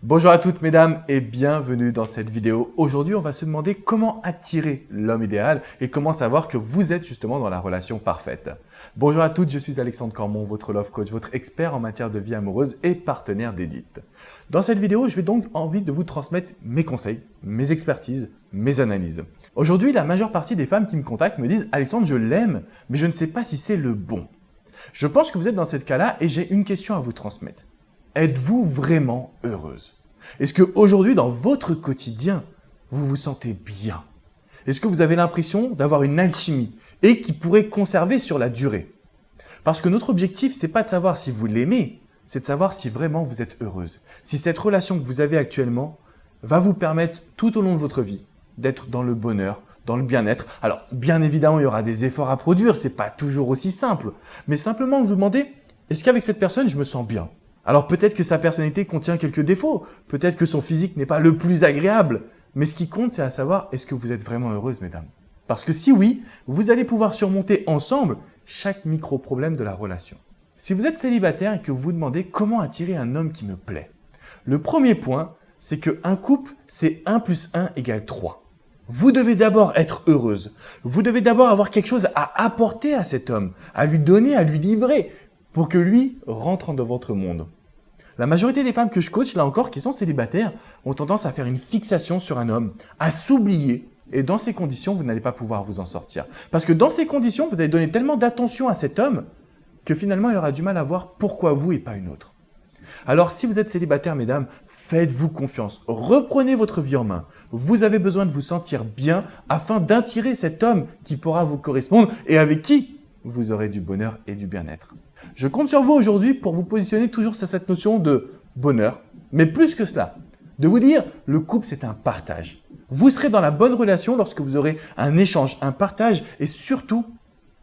Bonjour à toutes mesdames et bienvenue dans cette vidéo. Aujourd'hui, on va se demander comment attirer l'homme idéal et comment savoir que vous êtes justement dans la relation parfaite. Bonjour à toutes, je suis Alexandre Cormon, votre love coach, votre expert en matière de vie amoureuse et partenaire d'Edith. Dans cette vidéo, je vais donc envie de vous transmettre mes conseils, mes expertises, mes analyses. Aujourd'hui, la majeure partie des femmes qui me contactent me disent « Alexandre, je l'aime, mais je ne sais pas si c'est le bon ». Je pense que vous êtes dans ce cas-là et j'ai une question à vous transmettre. Êtes-vous vraiment heureuse? Est-ce qu'aujourd'hui, dans votre quotidien, vous vous sentez bien? Est-ce que vous avez l'impression d'avoir une alchimie et qui pourrait conserver sur la durée? Parce que notre objectif, ce n'est pas de savoir si vous l'aimez, c'est de savoir si vraiment vous êtes heureuse. Si cette relation que vous avez actuellement va vous permettre tout au long de votre vie d'être dans le bonheur, dans le bien-être. Alors, bien évidemment, il y aura des efforts à produire, ce n'est pas toujours aussi simple. Mais simplement, vous vous demandez, est-ce qu'avec cette personne, je me sens bien? Alors peut-être que sa personnalité contient quelques défauts, peut-être que son physique n'est pas le plus agréable, mais ce qui compte, c'est à savoir, est-ce que vous êtes vraiment heureuse, mesdames? Parce que si oui, vous allez pouvoir surmonter ensemble chaque micro-problème de la relation. Si vous êtes célibataire et que vous vous demandez comment attirer un homme qui me plaît, le premier point, c'est qu'un couple, c'est 1 + 1 = 3. Vous devez d'abord être heureuse. Vous devez d'abord avoir quelque chose à apporter à cet homme, à lui donner, à lui livrer, pour que lui rentre dans votre monde. La majorité des femmes que je coach, là encore, qui sont célibataires, ont tendance à faire une fixation sur un homme, à s'oublier. Et dans ces conditions, vous n'allez pas pouvoir vous en sortir. Parce que dans ces conditions, vous allez donner tellement d'attention à cet homme que finalement, il aura du mal à voir pourquoi vous et pas une autre. Alors, si vous êtes célibataire, mesdames, faites-vous confiance. Reprenez votre vie en main. Vous avez besoin de vous sentir bien afin d'attirer cet homme qui pourra vous correspondre et avec qui vous aurez du bonheur et du bien-être. Je compte sur vous aujourd'hui pour vous positionner toujours sur cette notion de bonheur, mais plus que cela, de vous dire le couple c'est un partage. Vous serez dans la bonne relation lorsque vous aurez un échange, un partage et surtout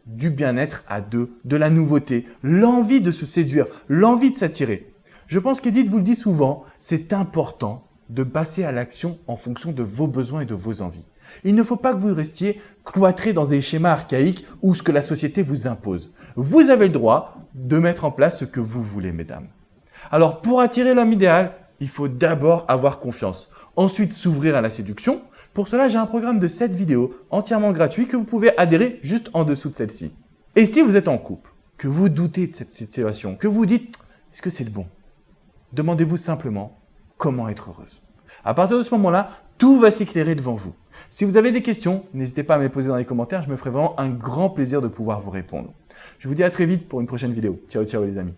du bien-être à deux, de la nouveauté, l'envie de se séduire, l'envie de s'attirer. Je pense qu'Edith vous le dit souvent, c'est important de passer à l'action en fonction de vos besoins et de vos envies. Il ne faut pas que vous restiez cloîtrés dans des schémas archaïques ou ce que la société vous impose. Vous avez le droit de mettre en place ce que vous voulez, mesdames. Alors, pour attirer l'homme idéal, il faut d'abord avoir confiance. Ensuite, s'ouvrir à la séduction. Pour cela, j'ai un programme de 7 vidéos entièrement gratuit que vous pouvez adhérer juste en dessous de celle-ci. Et si vous êtes en couple, que vous doutez de cette situation, que vous dites « est-ce que c'est le bon ?» Demandez-vous simplement comment être heureuse. À partir de ce moment-là, tout va s'éclairer devant vous. Si vous avez des questions, n'hésitez pas à me les poser dans les commentaires. Je me ferai vraiment un grand plaisir de pouvoir vous répondre. Je vous dis à très vite pour une prochaine vidéo. Ciao, ciao les amis.